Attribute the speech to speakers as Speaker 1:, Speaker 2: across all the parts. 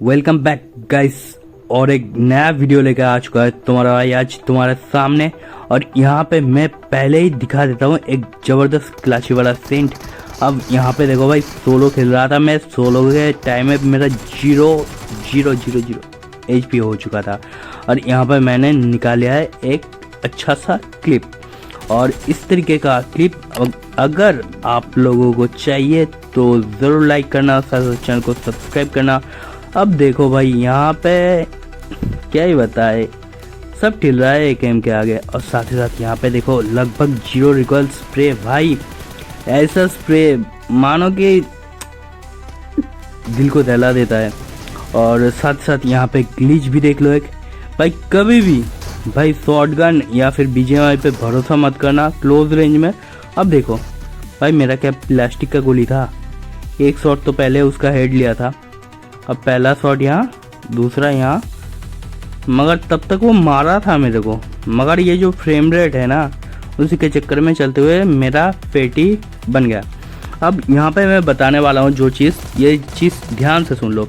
Speaker 1: Welcome back guys. और एक नया वीडियो लेकर आ चुका है तुम्हारा भाई आज तुम्हारे सामने। और यहाँ पे मैं पहले ही दिखा देता हूँ एक ज़बरदस्त क्लासी वाला सेंट। अब यहाँ पे देखो भाई, सोलो खेल रहा था मैं। सोलो के टाइम में मेरा 0.000 HP हो चुका था। और यहाँ पे मैंने निकाला है एक अच्छा सा क्लिप। और इस तरीके का क्लिप अगर आप लोगों को चाहिए तो ज़रूर लाइक करना, साथ चैनल को सब्सक्राइब करना। अब देखो भाई, यहाँ पे क्या ही बताए, सब टिल रहा है एक एम के आगे। और साथ ही साथ यहाँ पे देखो लगभग 0 रिकॉल स्प्रे। भाई ऐसा स्प्रे मानो कि दिल को दहला देता है। और साथ साथ यहाँ पे ग्लिच भी देख लो एक। भाई कभी भी भाई शॉटगन या फिर BGMI पे भरोसा मत करना क्लोज रेंज में। अब देखो भाई, मेरा क्या प्लास्टिक का गोली था। एक शॉट तो पहले उसका हेड लिया था, अब पहला शॉट यहाँ, दूसरा यहाँ, मगर तब तक वो मारा था मेरे को। मगर ये जो फ्रेम रेट है ना, उसी के चक्कर में चलते हुए मेरा पेटी बन गया। अब यहाँ पे मैं बताने वाला हूँ जो चीज़, ये चीज़ ध्यान से सुन लो।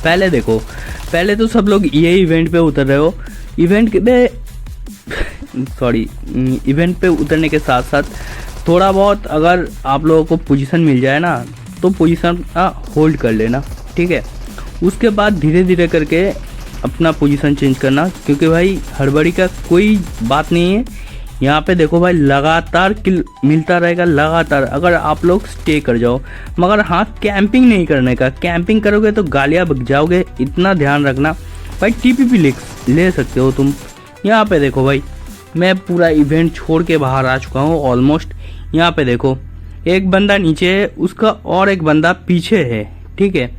Speaker 1: पहले देखो, पहले तो सब लोग ये इवेंट पे उतर रहे हो। इवेंट पे उतरने के साथ साथ थोड़ा बहुत अगर आप लोगों को पोजीशन मिल जाए ना, तो पोजीशन होल्ड कर लेना, ठीक है। उसके बाद धीरे धीरे करके अपना पोजीशन चेंज करना, क्योंकि भाई हड़बड़ी का कोई बात नहीं है। यहाँ पे देखो भाई, लगातार किल मिलता रहेगा लगातार अगर आप लोग स्टे कर जाओ। मगर हाँ, कैंपिंग नहीं करने का। कैंपिंग करोगे तो गालियाँ बक जाओगे, इतना ध्यान रखना। भाई TPP ले सकते हो तुम। यहाँ पे देखो भाई, मैं पूरा इवेंट छोड़ के बाहर आ चुका हूँ ऑलमोस्ट। यहाँ पे देखो, एक बंदा नीचे है, उसका और एक बंदा पीछे है, ठीक है,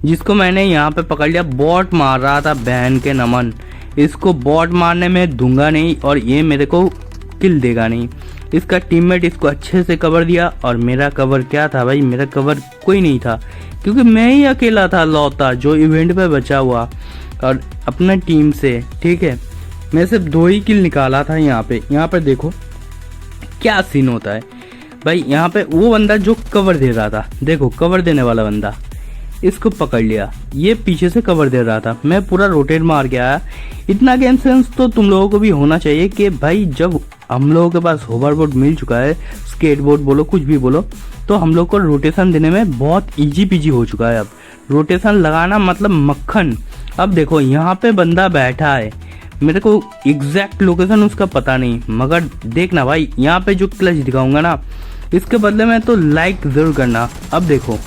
Speaker 1: जिसको मैंने यहाँ पे पकड़ लिया। बॉट मार रहा था, बहन के नमन। इसको बॉट मारने में दूंगा नहीं और ये मेरे को किल देगा नहीं। इसका टीममेट इसको अच्छे से कवर दिया। और मेरा कवर क्या था भाई, मेरा कवर कोई नहीं था, क्योंकि मैं ही अकेला था लौता जो इवेंट पे बचा हुआ। और अपना टीम से, ठीक है, मैं सिर्फ 2 ही किल निकाला था। यहाँ पे देखो क्या सीन होता है भाई। यहाँ पे वो बंदा जो कवर दे रहा था, देखो कवर देने वाला बंदा, इसको पकड़ लिया। ये पीछे से कवर दे रहा था, मैं पूरा रोटेट मार के आया। इतना गेम सेंस तो तुम लोगों को भी होना चाहिए कि भाई जब हम लोगों के पास होवरबोर्ड मिल चुका है, स्केटबोर्ड बोलो कुछ भी बोलो, तो हम लोग को रोटेशन देने में बहुत इजी पीजी हो चुका है। अब रोटेशन लगाना मतलब मक्खन। अब देखो यहाँ पे बंदा बैठा है, मेरे को एग्जैक्ट लोकेशन उसका पता नहीं, मगर देखना भाई, यहाँ पे जो क्लच दिखाऊंगा ना, इसके बदले में तो लाइक जरूर करना। अब देखो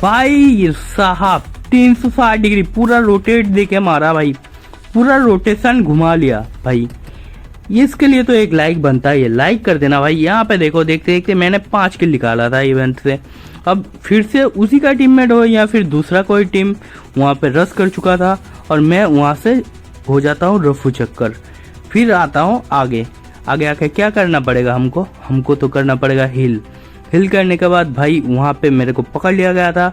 Speaker 1: भाई साहब, 360 डिग्री पूरा रोटेट देके मारा भाई, पूरा रोटेशन घुमा लिया भाई। इसके लिए तो एक लाइक बनता है, ये लाइक कर देना भाई। यहाँ पे देखो, देखते देखते मैंने 5 किल निकाला था इवेंट से। अब फिर से उसी का टीममेट हो या फिर दूसरा कोई टीम वहाँ पे रश कर चुका था, और मैं वहाँ से हो जाता हूँ रफू चक्कर। फिर आता हूँ आगे आके क्या करना पड़ेगा हमको तो करना पड़ेगा हिल करने के बाद भाई वहाँ पे मेरे को पकड़ लिया गया था।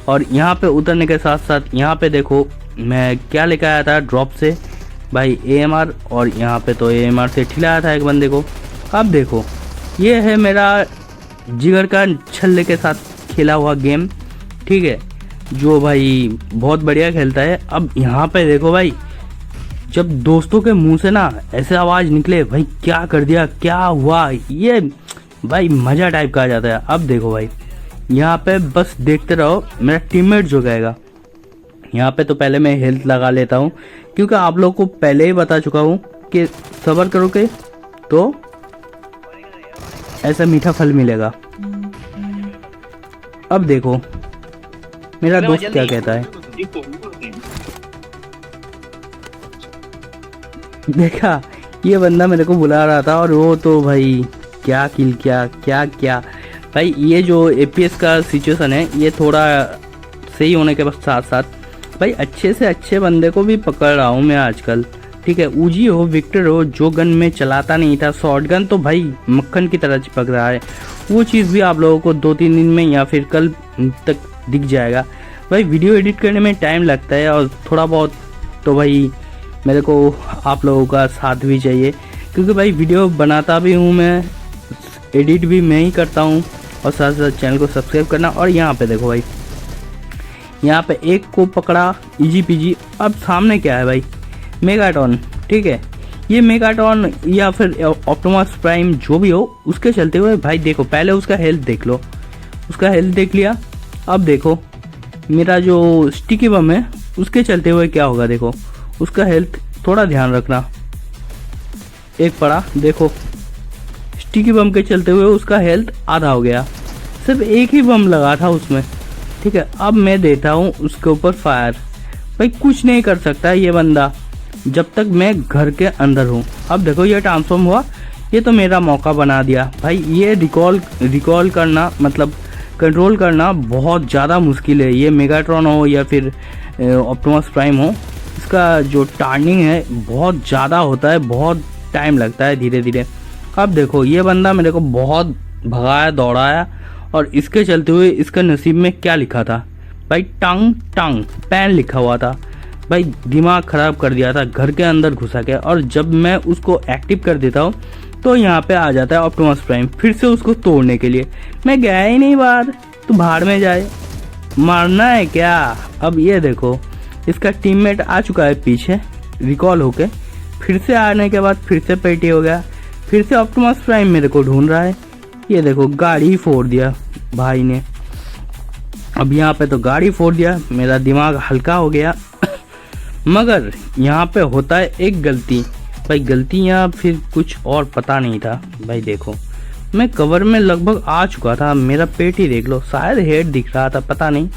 Speaker 1: और यहाँ पे उतरने के साथ साथ यहाँ पे देखो मैं क्या लेकर आया था ड्रॉप से भाई, AMR। और यहाँ पे तो AMR से ठिलाया था एक बंदे को। अब देखो, ये है मेरा जिगर का छल्ले के साथ खेला हुआ गेम, ठीक है, जो भाई बहुत बढ़िया खेलता है। अब यहाँ पे देखो भाई, जब दोस्तों के मुंह से ना ऐसे आवाज़ निकले, भाई क्या कर दिया, क्या हुआ, ये भाई मज़ा टाइप का आ जाता है। अब देखो भाई, यहाँ पे बस देखते रहो मेरा टीममेट जो गएगा। यहाँ पे तो पहले मैं हेल्थ लगा लेता हूँ, क्योंकि आप लोगों को पहले ही बता चुका हूँ कि सब्र करोगे तो ऐसा मीठा फल मिलेगा। अब देखो मेरा दोस्त क्या कहता है, देखा ये बंदा मेरे को बुला रहा था, और वो तो भाई क्या किल क्या भाई। ये जो APS का सिचुएशन है, ये थोड़ा सही होने के साथ साथ भाई अच्छे से अच्छे बंदे को भी पकड़ रहा हूँ मैं आजकल, ठीक है। उजी हो, विक्टर हो, जो गन में चलाता नहीं था, शॉटगन तो भाई मक्खन की तरह चिपक रहा है। वो चीज़ भी आप लोगों को 2-3 दिन में या फिर कल तक दिख जाएगा। भाई वीडियो एडिट करने में टाइम लगता है, और थोड़ा बहुत तो भाई मेरे को आप लोगों का साथ भी चाहिए, क्योंकि भाई वीडियो बनाता भी हूँ मैं, एडिट भी मैं ही करता हूँ। और साथ साथ चैनल को सब्सक्राइब करना। और यहाँ पे देखो भाई, यहाँ पे एक को पकड़ा इजी पीजी। अब सामने क्या है भाई, मेगाटॉन, ठीक है। ये मेगाटॉन या फिर ऑप्टिमस प्राइम जो भी हो, उसके चलते हुए भाई देखो, पहले उसका हेल्थ देख लो, उसका हेल्थ देख लिया। अब देखो मेरा जो स्टिकी बम है उसके चलते हुए क्या होगा, देखो उसका हेल्थ थोड़ा ध्यान रखना। एक पड़ा, देखो स्टिकी बम के चलते हुए उसका हेल्थ आधा हो गया, सिर्फ एक ही बम लगा था उसमें, ठीक है। अब मैं देता हूँ उसके ऊपर फायर, भाई कुछ नहीं कर सकता ये बंदा जब तक मैं घर के अंदर हूँ। अब देखो ये ट्रांसफॉर्म हुआ, ये तो मेरा मौका बना दिया भाई। ये रिकॉल करना मतलब कंट्रोल करना बहुत ज़्यादा मुश्किल है। ये मेगाट्रॉन हो या फिर ऑप्टिमस प्राइम हो, इसका जो टर्निंग है बहुत ज़्यादा होता है, बहुत टाइम लगता है धीरे धीरे। अब देखो ये बंदा मेरे को बहुत भगाया दौड़ाया, और इसके चलते हुए इसका नसीब में क्या लिखा था भाई, टंग टंग पैन लिखा हुआ था भाई। दिमाग ख़राब कर दिया था, घर के अंदर घुसा के। और जब मैं उसको एक्टिव कर देता हूँ तो यहाँ पे आ जाता है ऑप्टिमस प्राइम फिर से उसको तोड़ने के लिए। मैं गया ही नहीं बाहर, तू बाहर में जाए, मारना है क्या। अब ये देखो इसका टीममेट आ चुका है पीछे रिकॉल होके, फिर से आने के बाद फिर से पेटी हो गया, फिर से ऑप्टिमस प्राइम मेरे को ढूंढ रहा है। ये देखो गाड़ी ही फोड़ दिया भाई ने। अब यहाँ पे तो गाड़ी फोड़ दिया, मेरा दिमाग हल्का हो गया। मगर यहाँ पे होता है एक गलती भाई, गलती या फिर कुछ और पता नहीं था भाई। देखो मैं कवर में लगभग आ चुका था, मेरा पेट ही देख लो, शायद हेड दिख रहा था, पता नहीं।